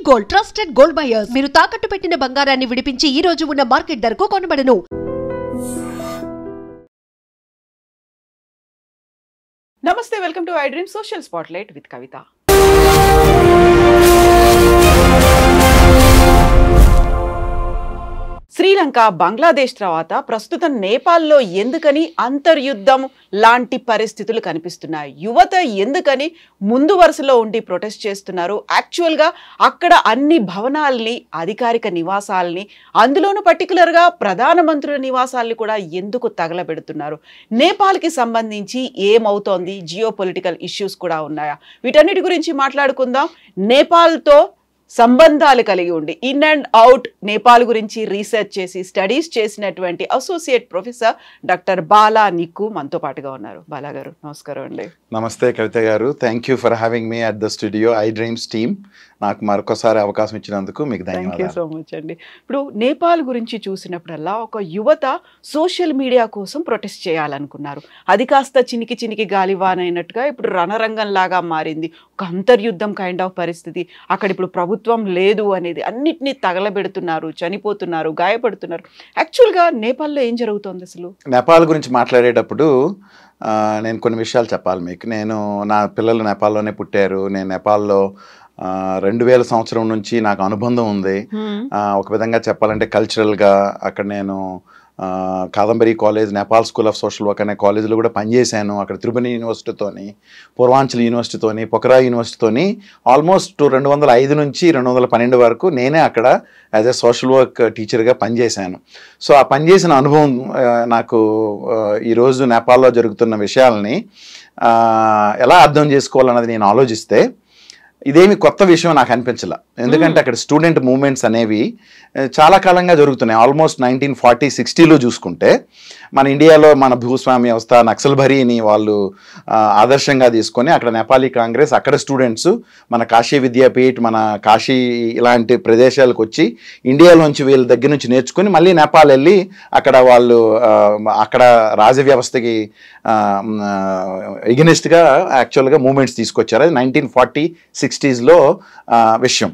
Gold trusted gold buyers. మీరు తాకట్టు పెట్టిన బంగారాన్ని విడిపించి ఈ రోజు ఉన్న మార్కెట్ ధరకు కొనబడను. నమస్తే, welcome to I dream social spotlight with Kavitha. Sri Lanka, Bangladesh తర్వాత ప్రస్తుతం నేపాల్లో ఎందుకని అంతర్యుద్ధం లాంటి పరిస్థితులు కనిపిస్తున్నాయి? యువత ఎందుకని ముందు వరుసలో ఉండి ప్రొటెస్ట్ చేస్తున్నారు? యాక్చువల్గా అక్కడ అన్ని భవనాల్ని, అధికారిక నివాసాలని, అందులోనూ పర్టికులర్గా ప్రధానమంత్రుల నివాసాలని కూడా ఎందుకు తగలబెడుతున్నారు? నేపాల్కి సంబంధించి ఏమవుతోంది? జియో పొలిటికల్ ఇష్యూస్ కూడా ఉన్నాయా? వీటన్నిటి గురించి మాట్లాడుకుందాం. నేపాల్తో సంబంధాలు కలిగి ఉండి ఇన్ అండ్ అవుట్ నేపాల్ గురించి రీసెర్చ్ చేసి స్టడీస్ చేసినటువంటి అసోసియేట్ ప్రొఫెసర్ డాక్టర్ బాలా నిక్కు మనతో పాటుగా ఉన్నారు. బాలా గారు నమస్కారం అండి. నమస్తే కవిత గారు, thank you for having me at the studio I dreams team. నాకు మరొకసారి అవకాశం ఇచ్చినందుకు మీకు ధన్యవాదాలు. థ్యాంక్ యూ సో మచ్ అండి. ఇప్పుడు నేపాల్ గురించి చూసినప్పుడల్లా ఒక యువత సోషల్ మీడియా కోసం ప్రొటెస్ట్ చేయాలనుకున్నారు. అది కాస్త చినికి చినికి గాలివానైనట్టుగా ఇప్పుడు రణరంగం లాగా మారింది. ఒక అంతర్యుద్ధం కైండ్ ఆఫ్ పరిస్థితి. అక్కడ ఇప్పుడు ప్రభుత్వం లేదు అనేది, అన్నిటినీ తగలబెడుతున్నారు, చనిపోతున్నారు, గాయపడుతున్నారు. యాక్చువల్గా నేపాల్లో ఏం జరుగుతోంది అసలు? నేపాల్ గురించి మాట్లాడేటప్పుడు నేను కొన్ని విషయాలు చెప్పాలి మీకు. నా పిల్లలు నేపాల్లోనే పుట్టారు. నేను నేపాల్లో 2000 సంవత్సరం నుంచి నాకు అనుబంధం ఉంది. ఒక విధంగా చెప్పాలంటే కల్చరల్గా అక్కడ నేను Kadambari college, Nepal school of social work అనే కాలేజీలో కూడా పనిచేశాను. అక్కడ త్రిభువని యూనివర్సిటీతోని, పూర్వాంచల్ యూనివర్సిటీతోని, పొఖరా యూనివర్సిటీతోని ఆల్మోస్ట్ 205 నుంచి 212 వరకు నేనే అక్కడ యాజ్ ఎ సోషల్ వర్క్ టీచర్గా పనిచేశాను. సో ఆ పనిచేసిన అనుభవం నాకు ఈరోజు నేపాల్లో జరుగుతున్న విషయాలని ఎలా అర్థం చేసుకోవాలన్నది నేను ఆలోచిస్తే ఇదేమి కొత్త విషయం నాకు అనిపించలే. ఎందుకంటే అక్కడ స్టూడెంట్ మూవ్మెంట్స్ అనేవి చాలా కాలంగా జరుగుతున్నాయి. ఆల్మోస్ట్ 1940-60లో చూసుకుంటే మన ఇండియాలో మన భూస్వామ్య వ్యవస్థ, నక్సల్బరీని వాళ్ళు ఆదర్శంగా తీసుకొని అక్కడ నేపాలీ కాంగ్రెస్, అక్కడ స్టూడెంట్స్ మన కాశీ విద్యాపీఠ్, మన కాశీ ఇలాంటి ప్రదేశాలకు వచ్చి ఇండియాలోంచి వీళ్ళ దగ్గర నుంచి నేర్చుకుని మళ్ళీ నేపాల్ వెళ్ళి అక్కడ వాళ్ళు అక్కడ రాజవ్యవస్థకి ఎగెనిస్ట్గా యాక్చువల్గా మూవ్మెంట్స్ తీసుకొచ్చారు. అది 1940-60లో విషయం.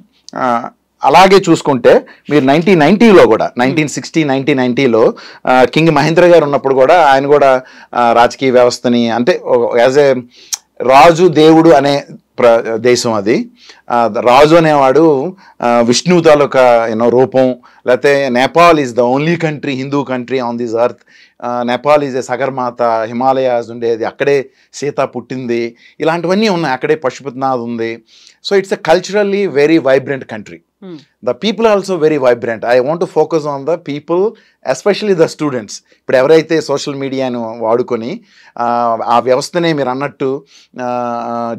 అలాగే చూసుకుంటే మీరు 1990లో కూడా 1960-1990లో కింగ్ మహేంద్ర గారు ఉన్నప్పుడు కూడా ఆయన కూడా రాజకీయ వ్యవస్థని, అంటే యాజ్ ఏ రాజు దేవుడు అనే దేశం అది. రాజు అనేవాడు విష్ణువు తాలూకా రూపం. లేకపోతే Nepal is the only country, Hindu country on this earth. Nepal is a Sagarmatha, Himalayas ఉండేది, అక్కడే సీత పుట్టింది, ఇలాంటివన్నీ ఉన్నాయి. అక్కడే పశుపతినాథ్ ఉంది. So it's a culturally very vibrant country. The people are also very vibrant. I want to focus on the people, especially the students. ఇప్పుడు ఎవరైతే social మీడియాను వాడుకొని ఆ వ్యవస్థనే మీరు అన్నట్టు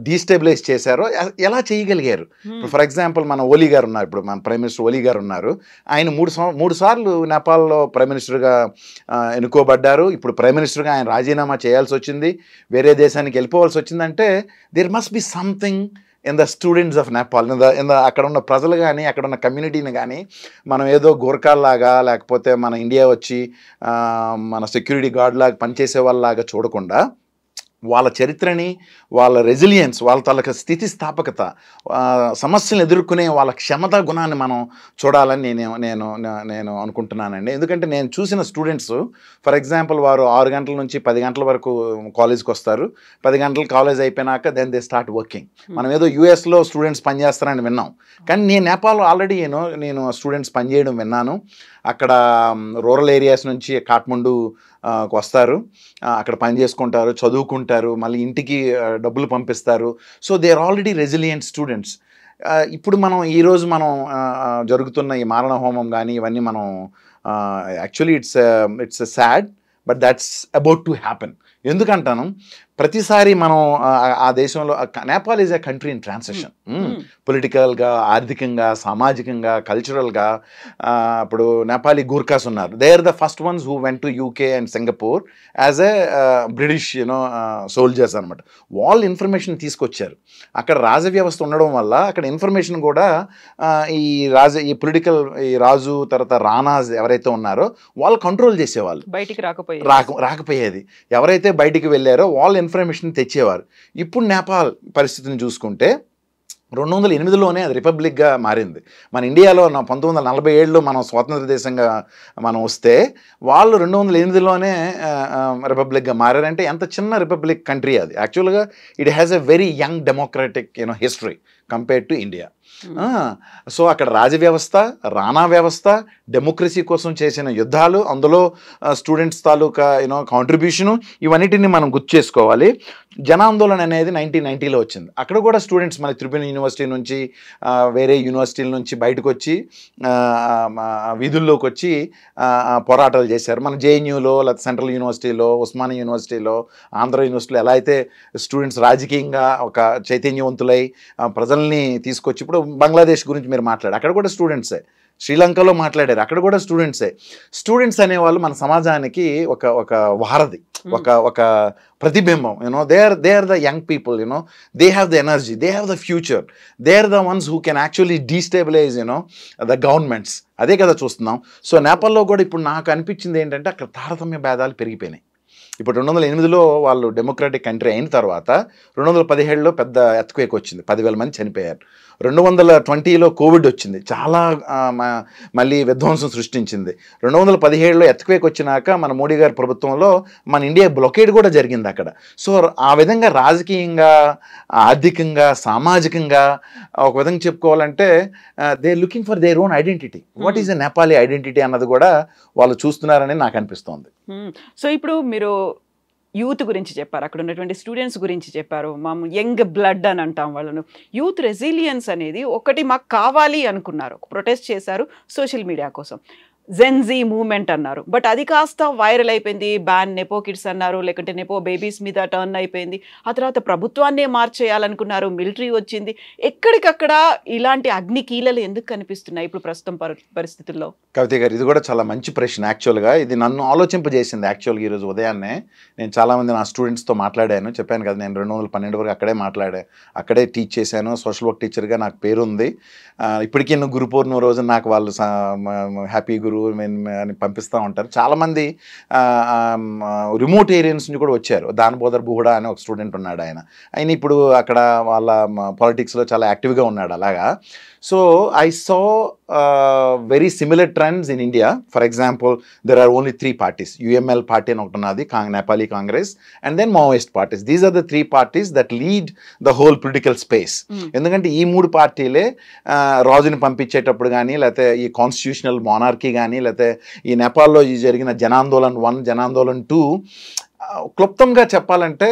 డీస్టెబిలైజ్ చేశారో ఎలా చేయగలిగారు? ఇప్పుడు ఫర్ ఎగ్జాంపుల్ మన ఓలీ గారు ఉన్నారు, ఇప్పుడు మన ప్రైమ్ మినిస్టర్ ఓలీ గారు ఉన్నారు. ఆయన మూడు సార్లు నేపాల్లో ప్రైమ్ మినిస్టర్గా ఎన్నుకోబడ్డారు. ఇప్పుడు ప్రైమ్ మినిస్టర్గా ఆయన రాజీనామా చేయాల్సి వచ్చింది, వేరే దేశానికి వెళ్ళిపోవాల్సి వచ్చిందంటే there must be something in the students of Nepal, అక్కడ ఉన్న ప్రజలు కానీ అక్కడ ఉన్న కమ్యూనిటీని కానీ మనం ఏదో గోర్ఖాల్లాగా లేకపోతే మన ఇండియా వచ్చి మన సెక్యూరిటీ గార్డ్ లాగా పనిచేసే వాళ్ళలాగా చూడకుండా వాళ్ళ చరిత్రని, వాళ్ళ రెసిలియన్స్, వాళ్ళ తాలూకా స్థితిస్థాపకత, సమస్యలను ఎదుర్కొనే వాళ్ళ క్షమతా గుణాన్ని మనం చూడాలని నేను అనుకుంటున్నానండి. ఎందుకంటే నేను చూసిన స్టూడెంట్స్ ఫర్ ఎగ్జాంపుల్ వారు 6 గంటల నుంచి 10 గంటల వరకు కాలేజ్కి వస్తారు. 10 గంటలు కాలేజ్ అయిపోయినాక దెన్ దే స్టార్ట్ వర్కింగ్. మనం ఏదో యూఎస్లో స్టూడెంట్స్ పనిచేస్తారని విన్నాం, కానీ నేను నేపాల్లో ఆల్రెడీ నేను స్టూడెంట్స్ పనిచేయడం విన్నాను. అక్కడ రూరల్ ఏరియాస్ నుంచి కాఠ్మండు వస్తారు, అక్కడ పని చేసుకుంటారు, చదువుకుంటారు, మళ్ళీ ఇంటికి డబ్బులు పంపిస్తారు. So they are already resilient students. ఇప్పుడు ఈరోజు మనం జరుగుతున్న ఈ మారణ హోమం కానీ ఇవన్నీ మనం actually it's sad, but that's about to happen. ఎందుకంటాను, ప్రతిసారి మనం ఆ దేశంలో Nepal is a country in transition, పొలిటికల్గా, ఆర్థికంగా, సామాజికంగా, కల్చరల్గా. ఇప్పుడు నేపాలీ గూర్ఖాస్ ఉన్నారు. They are the first ones who went to UK and Singapore as a British soldiers అనమాట. వాళ్ళు ఇన్ఫర్మేషన్ తీసుకొచ్చారు. అక్కడ రాజవ్యవస్థ ఉండడం వల్ల అక్కడ ఇన్ఫర్మేషన్ కూడా ఈ పొలిటికల్ ఈ రాజు తర్వాత రానాస్ ఎవరైతే ఉన్నారో వాళ్ళు కంట్రోల్ చేసేవాళ్ళు, బయటికి రాకపోయేది. ఎవరైతే బయటికి వెళ్ళారో వాళ్ళు ఇన్ఫర్మేషన్ తెచ్చేవారు. ఇప్పుడు నేపాల్ పరిస్థితిని చూసుకుంటే 208లోనే అది రిపబ్లిక్గా మారింది. మన ఇండియాలో 1947లో మనం స్వాతంత్ర దేశంగా మనం వస్తే వాళ్ళు 208లోనే రిపబ్లిక్గా మారారంటే ఎంత చిన్న రిపబ్లిక్ కంట్రీ అది. యాక్చువల్గా it has a very young democratic history compared to India. So అక్కడ రాజవ్యవస్థ, రాణా వ్యవస్థ, డెమోక్రసీ కోసం చేసిన యుద్ధాలు, అందులో స్టూడెంట్స్ తాలూకా కాంట్రిబ్యూషను, ఇవన్నిటిని మనం గుర్తు చేసుకోవాలి. జనాందోళన అనేది 1990లో వచ్చింది. అక్కడ కూడా స్టూడెంట్స్ మన త్రిపుర యూనివర్సిటీ నుంచి వేరే యూనివర్సిటీల నుంచి బయటకు వచ్చి వీధుల్లోకి వచ్చి పోరాటాలు చేశారు. మన జేఎన్యూలో, లేకపోతే సెంట్రల్ యూనివర్సిటీలో, ఉస్మానియా యూనివర్సిటీలో, ఆంధ్ర యూనివర్సిటీలో ఎలా అయితే స్టూడెంట్స్ రాజకీయంగా ఒక చైతన్యవంతులై ప్రజల్ని తీసుకొచ్చి, ఇప్పుడు బంగ్లాదేశ్ గురించి మీరు మాట్లాడారు, అక్కడ కూడా స్టూడెంట్సే. శ్రీలంకలో మాట్లాడారు, అక్కడ కూడా స్టూడెంట్సే. స్టూడెంట్స్ అనేవాళ్ళు మన సమాజానికి ఒక వారధి, ఒక ప్రతిబింబం. They are the young people, they have the energy, they have the future, they are the ones who can actually destabilize the governments. అదే కదా చూస్తున్నాం. సో నేపాల్లో కూడా ఇప్పుడు నాకు అనిపించింది ఏంటంటే అక్కడ తారతమ్య భేదాలు పెరిగిపోయినాయి. ఇప్పుడు 208లో వాళ్ళు డెమోక్రాటిక్ కంట్రీ అయిన తర్వాత 217లో పెద్ద ఎర్త్క్వేక్ వచ్చింది, 10,000 మంది చనిపోయారు. 220లో కోవిడ్ వచ్చింది, చాలా మళ్ళీ విధ్వంసం సృష్టించింది. 217లో ఎర్త్క్వేక్ వచ్చినాక మన మోడీ గారి ప్రభుత్వంలో మన ఇండియా బ్లాకేడ్ కూడా జరిగింది అక్కడ. సో ఆ విధంగా రాజకీయంగా, ఆర్థికంగా, సామాజికంగా ఒక విధంగా చెప్పుకోవాలంటే they looking for their own identity. What is a Nepali identity అన్నది కూడా వాళ్ళు చూస్తున్నారని నాకు అనిపిస్తోంది. సో ఇప్పుడు మీరు యూత్ గురించి చెప్పారు, అక్కడ ఉన్నటువంటి స్టూడెంట్స్ గురించి చెప్పారు, మేము యంగ్ బ్లడ్ అని అంటాం వాళ్ళను. యూత్ రెసిలియన్స్ అనేది ఒకటి మాకు కావాలి అనుకున్నారు, ప్రొటెస్ట్ చేశారు సోషల్ మీడియా కోసం, జెన్జీ మూవ్మెంట్ అన్నారు. బట్ అది కాస్త వైరల్ అయిపోయింది, బ్యాన్ నెపో కిడ్స్ అన్నారు, లేకుంటే నెపో బేబీస్ మీద టర్న్ అయిపోయింది. ఆ తర్వాత ప్రభుత్వాన్నే మార్చేయాలనుకున్నారు, మిలిటరీ వచ్చింది. ఎక్కడికక్కడ ఇలాంటి అగ్ని కీలలు ఎందుకు కనిపిస్తున్నాయి ఇప్పుడు ప్రస్తుతం పరిస్థితుల్లో? కవిత గారు, ఇది కూడా చాలా మంచి ప్రశ్న. యాక్చువల్గా ఇది నన్ను ఆలోచింపజేసింది. యాక్చువల్గా ఈరోజు ఉదయాన్నే నేను చాలామంది నా స్టూడెంట్స్తో మాట్లాడాను. చెప్పాను కదా, నేను 2012 వరకు అక్కడే అక్కడే టీచ్ చేశాను. సోషల్ వర్క్ టీచర్గా నాకు పేరుంది. ఇప్పటికీ గురు పౌర్ణమి రోజు నాకు వాళ్ళు హ్యాపీ గురు అని పంపిస్తూ ఉంటారు. చాలామంది రిమోట్ ఏరియాస్ నుంచి కూడా వచ్చారు. దానబోదర్ బుహుడా అని ఒక స్టూడెంట్ ఉన్నాడు. ఆయన ఇప్పుడు అక్కడ వాళ్ళ పాలిటిక్స్లో చాలా యాక్టివ్గా ఉన్నాడు. అలాగా so I saw very similar trends in India. For example, there are only 3 parties. UML party అని ఒకటి ఉన్నది, Nepali Congress, and then Maoist parties. These are the 3 parties that lead the whole political space. ఎందుకంటే ఈ 3 పార్టీలే రాజుని పంపించేటప్పుడు కానీ, లేకపోతే ఈ కాన్స్టిట్యూషనల్ మోనార్కీ కానీ, లేకపోతే ఈ నేపాల్లో జరిగిన జనాందోళన్ 1, జనాందోళన్ 2, క్లుప్తంగా చెప్పాలంటే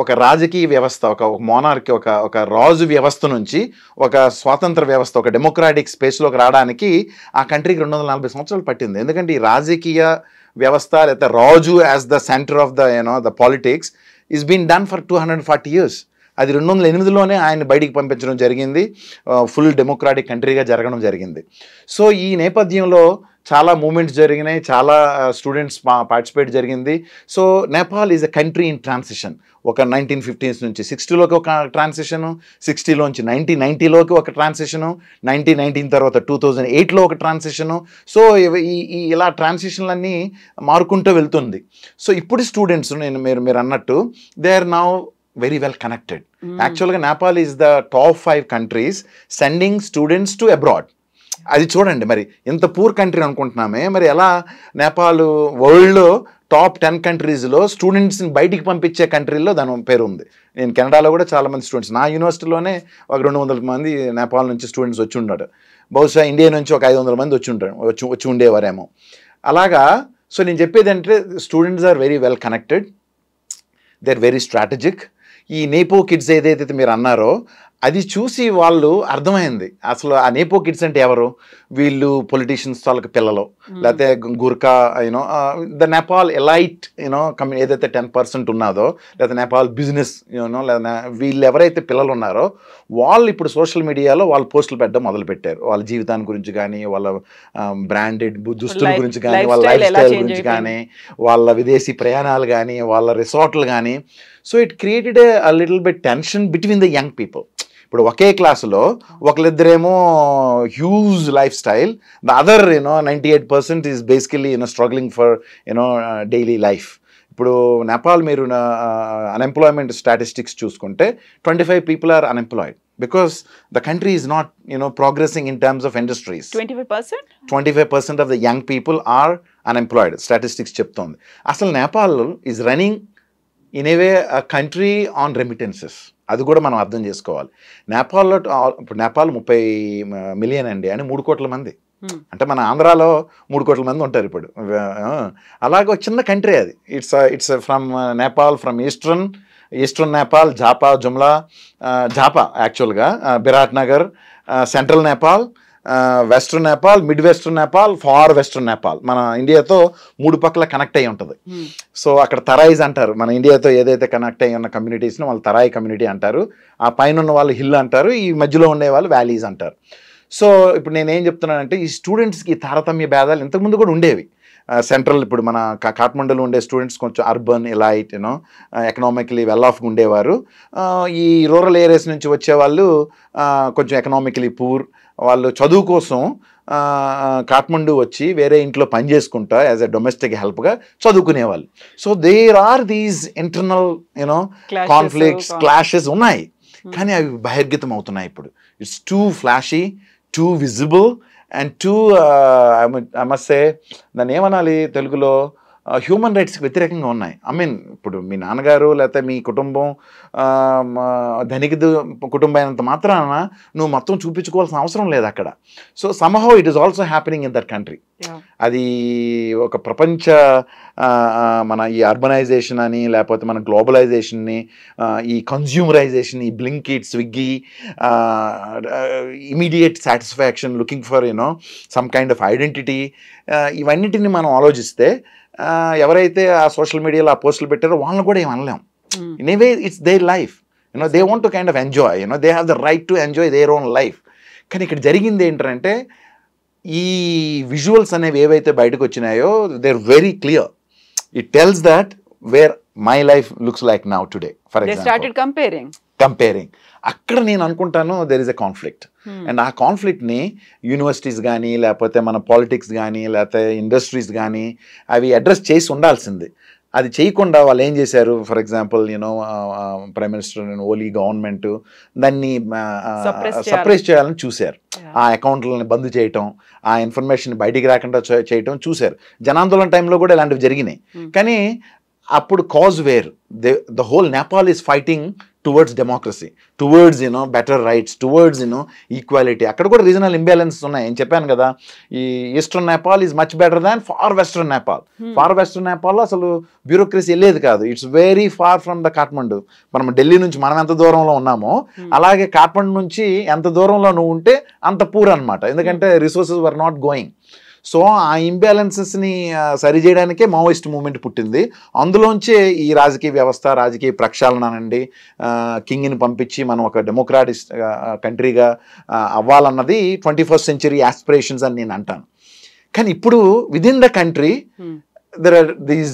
ఒక రాజకీయ వ్యవస్థ, ఒక మోనార్కీ, ఒక రాజు వ్యవస్థ నుంచి ఒక స్వాతంత్ర వ్యవస్థ, ఒక డెమోక్రాటిక్ స్పేస్లోకి రావడానికి ఆ కంట్రీకి 240 సంవత్సరాలు పట్టింది. ఎందుకంటే ఈ రాజకీయ వ్యవస్థ లేకపోతే రాజు as the centre of the politics is been done for 240 years. అది 2008లోనే ఆయన బయటికి పంపించడం జరిగింది, ఫుల్ డెమోక్రాటిక్ కంట్రీగా జరగడం జరిగింది. సో ఈ నేపథ్యంలో చాలా మూమెంట్స్ జరిగినాయి, చాలా స్టూడెంట్స్ పార్టిసిపేట్ జరిగింది. So Nepal is a country in transition. ఒక 1950s నుంచి 60లోకి ఒక ట్రాన్సిషను, 60లోంచి 1990లోకి ఒక ట్రాన్సిషను, 1919 తర్వాత 2008లో ఒక ట్రాన్సిషను. సో ఇలా ట్రాన్సిషన్లన్నీ మారుకుంటూ వెళ్తుంది. సో ఇప్పుడు స్టూడెంట్స్ మీరు అన్నట్టు they are now very well connected. Actually, Nepal is the top 5 countries sending students to abroad. అది చూడండి, మరి ఇంత పూర్ కంట్రీ అనుకుంటున్నామే, మరి ఎలా నేపాల్ వరల్డ్లో టాప్ 10 కంట్రీస్లో స్టూడెంట్స్ని బయటికి పంపించే కంట్రీల్లో దాని పేరు ఉంది. నేను కెనడాలో కూడా చాలామంది స్టూడెంట్స్, నా యూనివర్సిటీలోనే ఒక 200 మంది నేపాల్ నుంచి స్టూడెంట్స్ వచ్చి ఉన్నాడు. బహుశా ఇండియా నుంచి ఒక 500 మంది వచ్చి ఉండేవారేమో. అలాగా సో నేను చెప్పేది అంటే students are very well connected, they are very strategic. ఈ నేపో కిడ్స్ ఏదైతే మీరు అన్నారో అది చూసి వాళ్ళు అర్థమైంది అసలు ఆ నేపో కిడ్స్ అంటే ఎవరు, వీళ్ళు పొలిటీషియన్స్ వాళ్ళకి పిల్లలు, లేకపోతే గుర్కా ద నేపాల్ ఎలైట్ ఏదైతే 10% ఉన్నదో, లేదా నేపాల్ బిజినెస్ లేదా వీళ్ళు ఎవరైతే పిల్లలు ఉన్నారో వాళ్ళు ఇప్పుడు సోషల్ మీడియాలో వాళ్ళు పోస్టులు పెట్టడం మొదలుపెట్టారు. వాళ్ళ జీవితాన్ని గురించి కానీ, వాళ్ళ బ్రాండెడ్ దుస్తుల గురించి కానీ, వాళ్ళ లైఫ్ స్టైల్ గురించి కానీ, వాళ్ళ విదేశీ ప్రయాణాలు కానీ, వాళ్ళ రిసార్ట్లు కానీ. So it created a little bit tension between the young people. ఇప్పుడు ఒకే క్లాసులో ఒకరిద్దరేమో huge lifestyle, the other 98% is basically struggling for daily life. ఇప్పుడు నేపాల్ మీరు అన్ఎంప్లాయ్మెంట్ స్టాటిస్టిక్స్ చూసుకుంటే 25 people are unemployed. because the country is not, progressing in terms of industries. 25%? 25% of the young people are unemployed. Statistics చెప్తోంది. అసలు Nepal is running in a way country on remittances. అది కూడా మనం అర్థం చేసుకోవాలి. నేపాల్లో ఇప్పుడు నేపాల్ 30 మిలియన్ అండి, అని 3 కోట్ల మంది. అంటే మన ఆంధ్రాలో 3 కోట్ల మంది ఉంటారు ఇప్పుడు. అలాగే ఒక చిన్న కంట్రీ అది. It's from Nepal, from eastern Nepal, Jhapa యాక్చువల్గా, Biratnagar, central Nepal, western Nepal, mid western Nepal, far western Nepal. మన ఇండియాతో 3 పక్కల కనెక్ట్ అయ్యి ఉంటుంది. సో అక్కడ తరాయిస్ అంటారు. మన ఇండియాతో ఏదైతే కనెక్ట్ అయ్యి ఉన్న కమ్యూనిటీస్ని వాళ్ళు తరాయి కమ్యూనిటీ అంటారు. ఆ పైన ఉన్న వాళ్ళు హిల్ అంటారు, ఈ మధ్యలో ఉండే వాళ్ళు వ్యాలీస్ అంటారు. సో ఇప్పుడు నేనేం చెప్తున్నానంటే, ఈ స్టూడెంట్స్కి తారతమ్య భేదాలు ఇంతకుముందు కూడా ఉండేవి. సెంట్రల్ ఇప్పుడు మన కాఠ్మండూలో ఉండే స్టూడెంట్స్ కొంచెం అర్బన్ ఎలైట్, ఎకనామికలీ వెల్ ఆఫ్గా ఉండేవారు. ఈ రూరల్ ఏరియాస్ నుంచి వచ్చేవాళ్ళు కొంచెం ఎకనామికలీ పూర్. వాళ్ళు చదువు కోసం కాఠ్మండూ వచ్చి వేరే ఇంట్లో పని చేసుకుంటా యాజ్ ఎ డొమెస్టిక్ హెల్ప్గా చదువుకునేవాళ్ళు. So there are these internal conflicts, clashes ఉన్నాయి. కానీ అవి బహిర్గతం అవుతున్నాయి ఇప్పుడు. It's too flashy, too visible and too I must say, దాన్ని ఏమనాలి తెలుగులో, హ్యూమన్ రైట్స్కి వ్యతిరేకంగా ఉన్నాయి. ఐ మీన్ ఇప్పుడు మీ నాన్నగారు లేకపోతే మీ కుటుంబం ధనిక కుటుంబం అయినంత మాత్రాన నువ్వు మొత్తం చూపించుకోవాల్సిన అవసరం లేదు అక్కడ. So somehow it is also happening in that country. అది ఒక ప్రపంచ మన ఈ అర్బనైజేషన్ అని, లేకపోతే మన గ్లోబలైజేషన్ని, ఈ కన్జ్యూమరైజేషన్, ఈ Blinkit, Swiggy, immediate satisfaction, looking for some kind of identity, ఇవన్నిటిని మనం ఆలోచిస్తే ఎవరైతే ఆ సోషల్ మీడియాలో ఆ పోస్టులు పెట్టారో వాళ్ళని కూడా ఏం అనలేం. In a way it's their life, they want to kind of enjoy, they have the right to enjoy their own life. కానీ ఇక్కడ జరిగింది ఏంటంటే, ఈ విజువల్స్ అనేవి ఏవైతే బయటకు వచ్చినాయో they are very clear. It tells that where my life looks like now today. For example comparing అక్కడ నేను అనుకుంటాను there is a conflict. And ఆ కాన్ఫ్లిక్ట్ని యూనివర్సిటీస్ కానీ, లేకపోతే మన పాలిటిక్స్ కానీ, లేకపోతే ఇండస్ట్రీస్ కానీ అవి అడ్రస్ చేసి ఉండాల్సింది. అది చేయకుండా వాళ్ళు ఏం చేశారు, for example prime minister Oli government దాన్ని సప్రెస్ చేయాలని చూశారు. ఆ అకౌంట్లని బంద్ చేయటం, ఆ ఇన్ఫర్మేషన్ బయటికి రాకుండా చేయటం చూశారు. జనాందోళన టైంలో కూడా ఇలాంటివి జరిగినాయి. కానీ అప్పుడు cause where, the whole Nepal is fighting towards democracy, towards better rights, towards equality. అక్కడ కూడా రీజనల్ ఇంబ్యాలెన్సెస్ ఉన్నాయి. నేను చెప్పాను కదా, ఈ eastern Nepal is much better than far western Nepal. Far western నేపాల్లో అసలు బ్యూరోక్రసీ వెళ్ళేది కాదు. It's very far from the Kathmandu. మనం ఢిల్లీ నుంచి మనం ఎంత దూరంలో ఉన్నామో అలాగే కాఠ్మండు నుంచి ఎంత దూరంలో నువ్వు ఉంటే అంత పూర్ అనమాట. ఎందుకంటే resources were not going. So ఆ ఇంబ్యాలెన్సెస్ని సరిచేయడానికే మావోయిస్ట్ మూవ్మెంట్ పుట్టింది. అందులోంచే ఈ రాజకీయ వ్యవస్థ, రాజకీయ ప్రక్షాళన నుండి కింగ్ని పంపించి మనం ఒక డెమోక్రాటిక్ కంట్రీగా అవ్వాలన్నది 21st century యాస్పిరేషన్స్ అని నేను అంటాను. కానీ ఇప్పుడు within the country there are these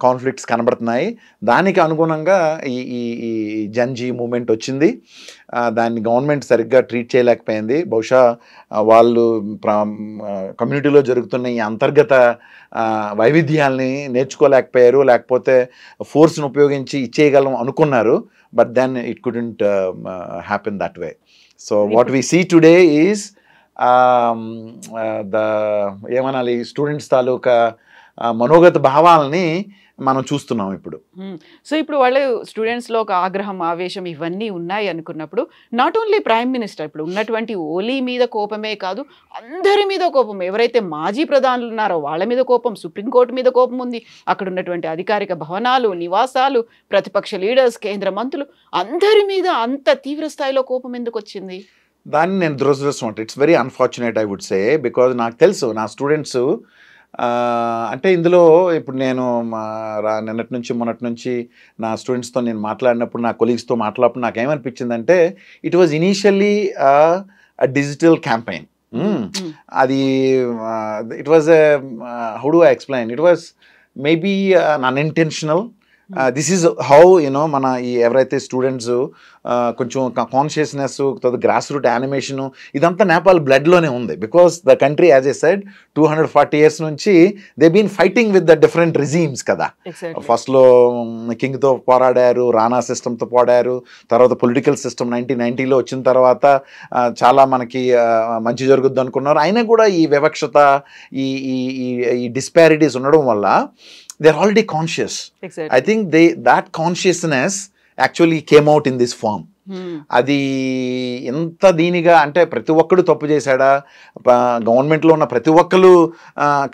conflicts కనబడుతున్నాయి. దానికి అనుగుణంగా ఈ జన్జీ మూమెంట్ వచ్చింది. దాన్ని గవర్నమెంట్ సరిగ్గా ట్రీట్ చేయలేకపోయింది. బహుశా వాళ్ళు కమ్యూనిటీలో జరుగుతున్న ఈ అంతర్గత వైవిధ్యాల్ని నేర్చుకోలేకపోయారు, లేకపోతే ఫోర్స్ని ఉపయోగించి ఇచ్చేయగలం అనుకున్నారు. But then it couldn't happen that way. So what we see today is ఏమనాలి, స్టూడెంట్స్ తాలూకా మనోగత భావాలని మనం చూస్తున్నాం ఇప్పుడు. సో ఇప్పుడు వాళ్ళు స్టూడెంట్స్లో ఒక ఆగ్రహం, ఆవేశం ఇవన్నీ ఉన్నాయి అనుకున్నప్పుడు నాట్ ఓన్లీ ప్రైమ్ మినిస్టర్, ఇప్పుడు ఉన్నటువంటి ఓలీ మీద కోపమే కాదు, అందరి మీద కోపం. ఎవరైతే మాజీ ప్రధానులు ఉన్నారో వాళ్ళ మీద కోపం, సుప్రీంకోర్టు మీద కోపం ఉంది, అక్కడ ఉన్నటువంటి అధికారిక భవనాలు, నివాసాలు, ప్రతిపక్ష లీడర్స్, కేంద్ర మంత్రులు, అందరి మీద అంత తీవ్ర స్థాయిలో కోపం ఎందుకు వచ్చింది? దాన్ని నేను దురదృష్టం అంటే it's very unfortunate I would say. Because నాకు తెలుసు నా స్టూడెంట్స్ అంటే ఇందులో ఇప్పుడు నేను నిన్నటి నుంచి మొన్నటి నుంచి నా స్టూడెంట్స్తో నేను మాట్లాడినప్పుడు, నా కొలీగ్స్తో మాట్లాడినప్పుడు నాకు ఏమనిపించిందంటే it was initially digital campaign. అది it was how do I explain, it was maybe unintentional this is how you know మన ఈ ఎవరైతే స్టూడెంట్స్ కొంచెం కాన్షియస్నెస్ గ్రాస్ రూట్ యానిమేషన్ ఇదంతా నేపాల్ బ్లడ్లోనే ఉంది. Because the country as a said 240 years నుంచి they been fighting with the different regimes కదా. ఫస్ట్లో కింగ్తో పోరాడారు, రాణా సిస్టమ్తో పోరాడారు, తర్వాత పొలిటికల్ సిస్టమ్ 1990లో వచ్చిన తర్వాత చాలా మనకి మంచి జరుగుద్ది అనుకున్నారు. అయినా కూడా ఈ వివక్షత ఈ డిస్పారిటీస్ ఉండడం వల్ల they're already conscious. Exactly. I think that consciousness actually came out in this form. అది ఎంత దీనిగా అంటే ప్రతి ఒక్కడు తప్పు చేశాడా, గవర్నమెంట్లో ఉన్న ప్రతి ఒక్కరు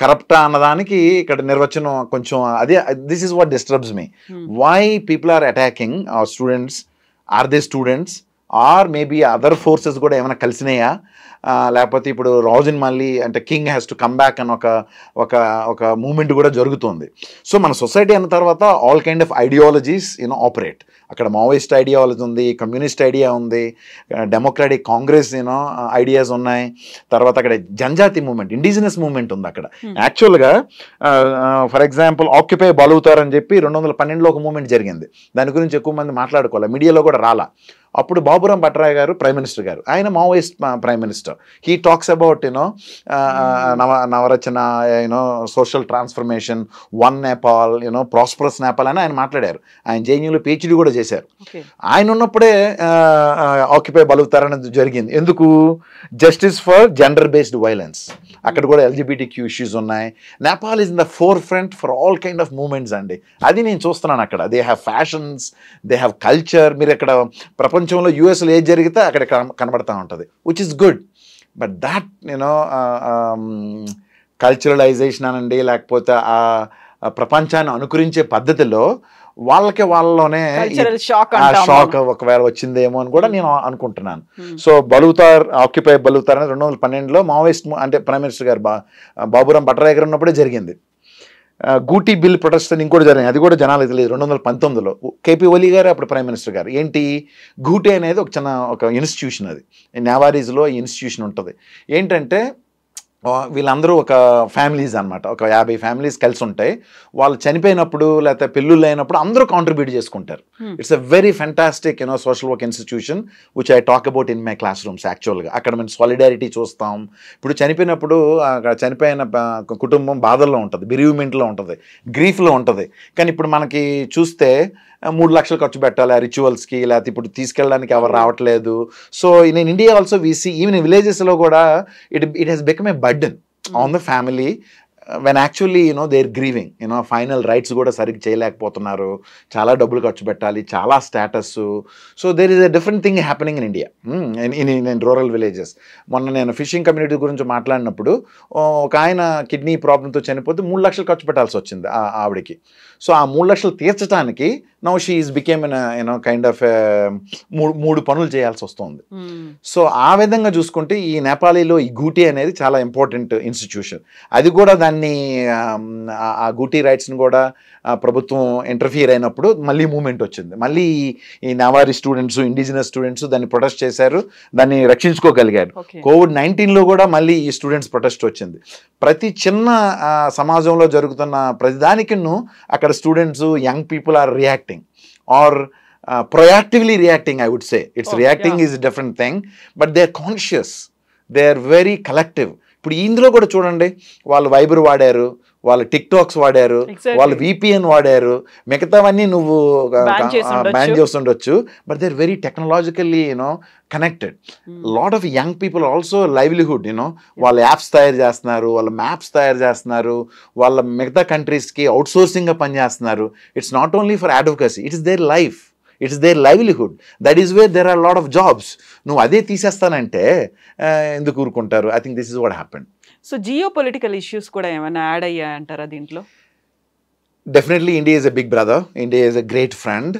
కరప్టా అన్నదానికి ఇక్కడ నిర్వచనం కొంచెం అదే. This is what disturbs me. Why people are attacking our students? Are they students are maybe other forces కూడా ఏమైనా కలిసినాయా? లేకపోతే ఇప్పుడు రాజుని మళ్ళీ అంటే king has to come back అని ఒక మూమెంట్ కూడా జరుగుతుంది. సో మన సొసైటీ అన్న తర్వాత all kind of ideologies operate. అక్కడ మావోయిస్ట్ ఐడియాలజీ ఉంది, కమ్యూనిస్ట్ ఐడియా ఉంది, డెమోక్రాటిక్ కాంగ్రెస్ ఐడియాస్ ఉన్నాయి. తర్వాత అక్కడ జనజాతి మూమెంట్, ఇండిజినస్ మూమెంట్ ఉంది అక్కడ. యాక్చువల్గా ఫర్ ఎగ్జాంపుల్ ఆక్యుపై బలవుతారు అని చెప్పి 2012లో ఒక మూమెంట్ జరిగింది. దాని గురించి ఎక్కువ మంది మాట్లాడుకోవాలి, మీడియాలో కూడా రాలా. అప్పుడు బాబురాం భట్రాయ్ గారు ప్రైమ్ మినిస్టర్ గారు, ఆయన Maoist prime minister. He talks about నవరచన, social transformation, one Nepal, prosperous Nepal అని ఆయన మాట్లాడారు. ఆయన జేఎన్యూలో పిహెచ్డీ కూడా చేశారు. ఆయన ఉన్నప్పుడే ఆక్యుపై బలుగుతారనేది జరిగింది. ఎందుకు? Justice for gender based violence. అక్కడ కూడా LGBTQ ఇష్యూస్ ఉన్నాయి. Nepal is in the forefront for all kind of movements అండి. అది నేను చూస్తున్నాను అక్కడ. They have fashions, they have culture. మీరు ఇక్కడ ప్రపంచంలో యూఎస్లో ఏది జరిగితే అక్కడ కనబడతా ఉంటుంది, which is good. But that culturalization అనండి, లేకపోతే ఆ ప్రపంచాన్ని అనుకరించే పద్ధతిలో వాళ్ళలోనే షాక్ ఒకవేళ వచ్చిందేమో అని కూడా నేను అనుకుంటున్నాను. సో బలుగుతార్, ఆక్యుపై బలుగుతార్ అనేది 2012లో మావోయిస్ట్ అంటే ప్రైమ్ మినిస్టర్ గారు బాబురాం భట్రాయ్ గారు ఉన్నప్పుడే జరిగింది. గూటీ బిల్ ప్రొటెస్ట్ అని ఇంకోటి జరిగింది, అది కూడా జనాలకు తెలియదు. 2019లో కేపీ ఓలీ గారు అప్పుడు ప్రైమ్ మినిస్టర్ గారు. ఏంటి గూటీ అనేది ఒక ఇన్స్టిట్యూషన్, అది నేవారీస్లో ఇన్స్టిట్యూషన్ ఉంటుంది. ఏంటంటే వీళ్ళందరూ ఒక ఫ్యామిలీస్ అనమాట, ఒక 50 ఫ్యామిలీస్ కలిసి ఉంటాయి. వాళ్ళు చనిపోయినప్పుడు లేకపోతే పెళ్ళిళ్ళు అయినప్పుడు అందరూ కాంట్రిబ్యూట్ చేసుకుంటారు. It's a very fantastic social work institution which I talk about in my class rooms. యాక్చువల్గా అక్కడ మనం సాలిడారిటీ చూస్తాం. ఇప్పుడు చనిపోయినప్పుడు చనిపోయిన కుటుంబం బాధల్లో ఉంటుంది, బిరీవ్మెంట్లో ఉంటుంది, గ్రీఫ్లో ఉంటుంది. కానీ ఇప్పుడు మనకి చూస్తే 3 లక్షలు ఖర్చు పెట్టాలి ఆ రిచువల్స్కి, లేకపోతే ఇప్పుడు తీసుకెళ్ళడానికి ఎవరు రావట్లేదు. So in India also we see even విలేజెస్లో కూడా it has become a burden on the family when actually they're grieving, final rights కూడా సరిగ్గా చేయలేకపోతున్నారు, చాలా డబ్బులు ఖర్చు పెట్టాలి, చాలా status. So there is a different thing happening in India in rural villages. మొన్న నేను ఫిషింగ్ కమ్యూనిటీ గురించి మాట్లాడినప్పుడు ఒక ఆయన కిడ్నీ ప్రాబ్లంతో చనిపోతే 3 లక్షలు ఖర్చు పెట్టాల్సి వచ్చింది ఆవిడకి. సో ఆ 3 లక్షలు తీర్చడానికి now she is became kind of 3 పనులు చేయాల్సి వస్తుంది. సో ఆ విధంగా చూసుకుంటే ఈ నేపాలీలో ఈ గూటీ అనేది చాలా ఇంపార్టెంట్ ఇన్స్టిట్యూషన్. అది కూడా దాన్ని ఆ గూటీ రైట్స్ని కూడా ప్రభుత్వం ఇంటర్ఫియర్ అయినప్పుడు మళ్ళీ మూమెంట్ వచ్చింది. మళ్ళీ ఈ నవారీ స్టూడెంట్స్, ఇండిజినస్ స్టూడెంట్స్ దాన్ని ప్రొటెస్ట్ చేశారు, దాన్ని రక్షించుకోగలిగారు. COVID-19లో కూడా మళ్ళీ ఈ స్టూడెంట్స్ ప్రొటెస్ట్ వచ్చింది. ప్రతి చిన్న సమాజంలో జరుగుతున్న ప్రతిదానికి అక్కడ students, young people are reacting are proactively reacting, I would say. It's reacting is a different thing, but they're conscious, they're very collective. ఇప్పుడు ఇందులో కూడా చూడండి, వాళ్ళు వైబర్ వాడారు, వాళ్ళు టిక్టాక్స్ వాడారు, వాళ్ళు VPN వాడారు, మిగతావన్నీ నువ్వు బ్యాన్ చేస్తుండొచ్చు, but they are very technologically connected. Lot of young people also livelihood, వాళ్ళ యాప్స్ తయారు చేస్తున్నారు, వాళ్ళ మ్యాప్స్ తయారు చేస్తున్నారు, వాళ్ళ మిగతా కంట్రీస్కి అవుట్సోర్సింగ్గా పనిచేస్తున్నారు. It's not only for advocacy, it is their life, it's their livelihood. That is where there are lot of jobs. నువ్వు అదే తీసేస్తానంటే ఎందుకు ఊరుకుంటారు? I think this is what happened. So geo political issues కూడా ఏమైనా యాడ్ అయ్యాయంటారా దీంట్లో? Definitely India is a big brother, India is a great friend.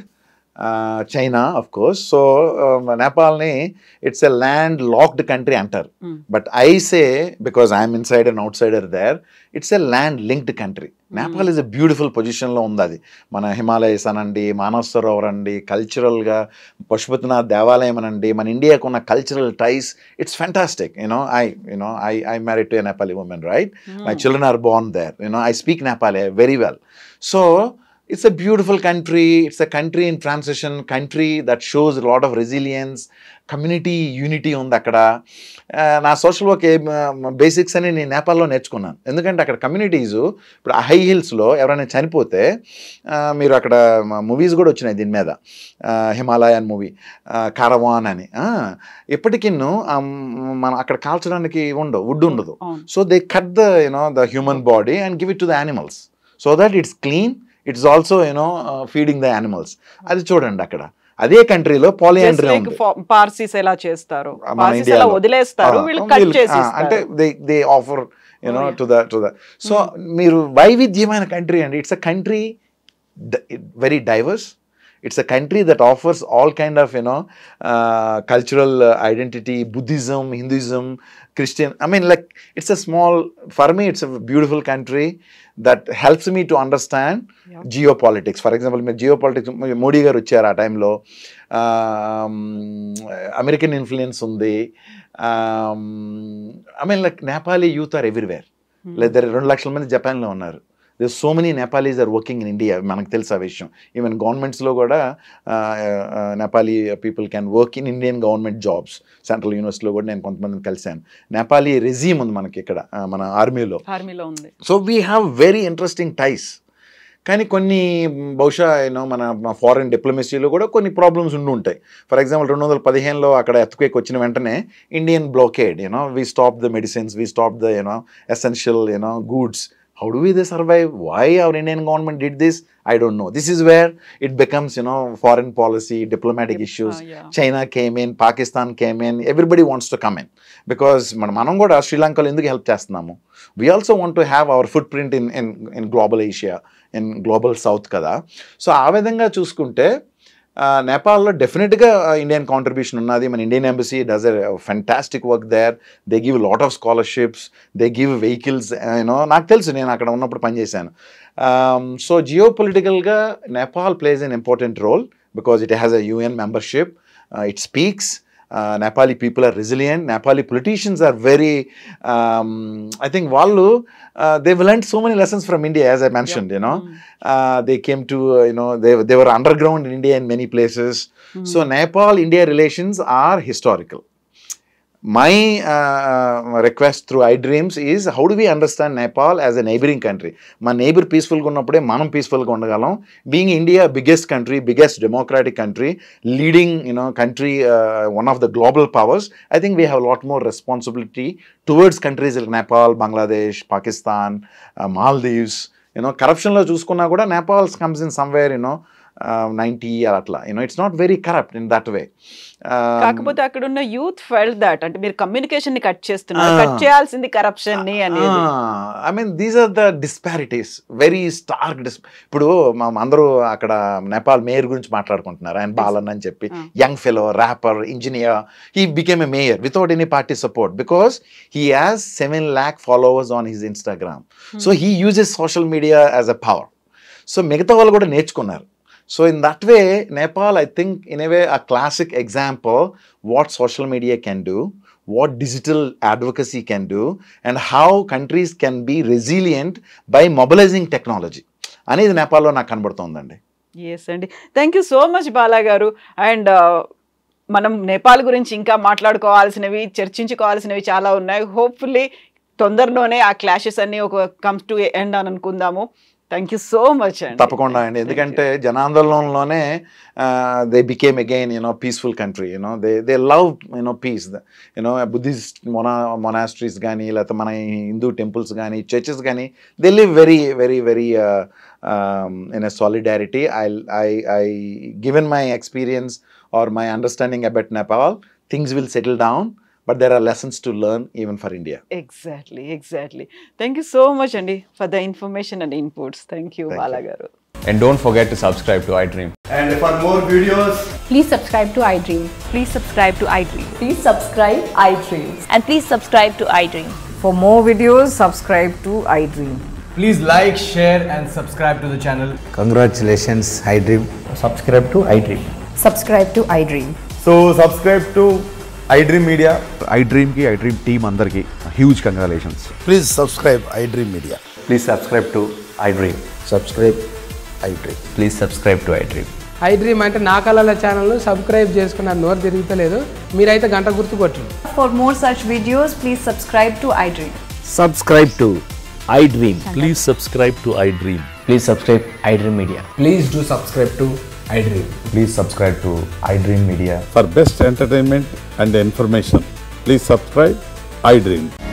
China, of course. So Nepalni, it's a land-locked country antar. But I say, because I am inside and outsider there, it's a land-linked country. Nepal is a beautiful position lo undadi. Mana Himalayas anandi, Manas Sarovar andi, cultural ga Pashupatinath Devalayam anandi, man India ku unna cultural ties, it's fantastic. I married to a Nepali woman, right? My children are born there. I speak Nepali very well. So it's a beautiful country. It's a country in transition, country that shows a lot of resilience, community unity ఉంది అక్కడ. నా social work basics అని నేను నేపాల్లో నేర్చుకున్నాను. ఎందుకంటే అక్కడ communities, ఇప్పుడు హై హిల్స్లో ఎవరైనా చనిపోతే, మీరు అక్కడ మూవీస్ కూడా వచ్చినాయి దీని మీద, హిమాలయన్ మూవీ కారవాన్ అని, ఎప్పటికీ మనం అక్కడ కాల్చడానికి వుడ్ ఉండదు. So they cut the human body and give it to the animals so that it's clean, it's also feeding the animals. అది చూడండి అక్కడ. అదే కంట్రీలో పాలియాండ్రీ ఉంది. పార్సీస్ ఎలా చేస్తారు, పార్సీస్ ఎలా వదిలేస్తారు, వీళ్ళు కట్ చేసి అంటే they offer to the so మీరు వైవిధ్యమైన కంట్రీ అండి. It's a country very divorce. It's a country that offers all kind of cultural identity, Buddhism, Hinduism, Christian. I mean, like, it's a small, for me it's a beautiful country that helps me to understand geopolitics. For example, geopolitics, Modi garu vachara aa time lo American influence undi. I mean, like, Nepali youth are everywhere. Like, there are 2 lakhs మంది Japan లో ఉన్నారు. There's so many Nepalis are working in India. మనకు తెలుసు ఆ విషయం. Even గవర్నమెంట్స్లో కూడా Nepali people can work in Indian government jobs. Central యూనివర్సిటీలో కూడా నేను కొంతమందిని కలిశాను. నేపాలీ రెజీమ్ ఉంది మనకి ఇక్కడ మన ఆర్మీలో ఉంది. So we have very interesting ties. కానీ కొన్ని బహుశా మన ఫారెన్ డిప్లొమసీలో కూడా కొన్ని ప్రాబ్లమ్స్ ఉంటాయి. ఫర్ ఎగ్జాంపుల్ 2015లో అక్కడ ఎర్త్క్వేక్ వచ్చిన వెంటనే Indian blockade, we stop the medicines, we stop the essential goods. How do we survive? Why our Indian government did this? I don't know. This is where it becomes, foreign policy, diplomatic issues. China came in, Pakistan came in. Everybody wants to come in because మనం కూడా శ్రీలంకలో ఎందుకు help చేస్తున్నాము? We also want to have our footprint in global Asia, in global South కదా. సో ఆ విధంగా చూసుకుంటే నేపాల్లో డెఫినెట్గా ఇండియన్ కాంట్రిబ్యూషన్ ఉన్నది. మన Indian embassy does a fantastic work there. They give lot of scholarships, they give vehicles. నాకు తెలుసు, నేను అక్కడ ఉన్నప్పుడు పనిచేశాను. సో జియో పొలిటికల్గా Nepal plays an important role because it has a UN membership. It speaks. Nepali people are resilient. Nepali politicians are very, I think, they've learned so many lessons from India, as I mentioned, they came to, they were underground in India in many places. So Nepal-India relations are historical. My request through iDreams is, how do we understand Nepal as a neighboring country? My neighbor peaceful ga unnappude manam peaceful ga undagalam. Being India biggest country, biggest democratic country, leading country, one of the global powers, I think we have a lot more responsibility towards countries like Nepal, Bangladesh, Pakistan, Maldives. Corruption lo chuskunna kuda Nepal comes in somewhere 90 atla. It's not very corrupt in that way. కాకపోతే అక్కడ ఉన్న youth felt that, అంటే మీరు communication ని cut చేస్తున్నారు, cut చేయాల్సింది corruption ని అనేది. I mean these are the disparities, very stark. ఇప్పుడు అందరూ అక్కడ నేపాల్ మేయర్ గురించి మాట్లాడుకుంటున్నారు. ఆయన బాలన్ అని చెప్పి, young fellow, wrapper, engineer. He became a mayor without any party support because he has 7 lakh followers on his Instagram. So he uses social media as a power. So మిగతా వాళ్ళు కూడా నేర్చుకున్నారు. So in that way, Nepal, I think, in a way, a classic example what social media can do, what digital advocacy can do, and how countries can be resilient by mobilizing technology. అనేది నేపాల్లో నాకు కనబడుతోందండి. Yes అండి, thank you so much Bala గారు. And మనం నేపాల్ గురించి ఇంకా మాట్లాడుకోవాల్సినవి, చర్చించుకోవాల్సినవి చాలా ఉన్నాయి. హోప్ఫుల్లీ తొందరలోనే ఆ క్లాషెస్ అన్ని ఒక కమ్స్ టు ఎండ్ అని అనుకుందాము. థ్యాంక్ యూ సో మచ్ అండి. తప్పకుండా అండి, ఎందుకంటే జనాందోళనలోనే they became again peaceful country. They love peace. Buddhist monasteries కానీ, లేకపోతే మన హిందూ టెంపుల్స్ కానీ, చర్చెస్ కానీ, they live very very very in a solidarity. I given my experience or my understanding about Nepal, things will settle down. But there are lessons to learn even for India. Exactly. Thank you so much, Andy, for the information and inputs. Thank you, Bala garu. And don't forget to subscribe to iDream. And for more videos, please subscribe to iDream. Please subscribe to iDream. Please subscribe iDream. And please subscribe to iDream. For more videos, subscribe to iDream. please like, share and subscribe to the channel. Congratulations, iDream. Subscribe to iDream. Subscribe to iDream. So subscribe to iDream Media. iDream ki iDream team andarki huge congratulations. Please subscribe iDream Media. Please subscribe to iDream. Subscribe iDream. Please subscribe to iDream. iDream అంటే నా కళల channel subscribe చేసుకున్న నోరు తిరుగుతలేదు మీరైతే గంట గుర్తు కొట్టండి. For more such videos, please subscribe to iDream. Subscribe to iDream. Please subscribe to iDream. Please subscribe iDream Media. Please do subscribe to iDream. Please subscribe to iDream Media. For best entertainment and information, please subscribe iDream.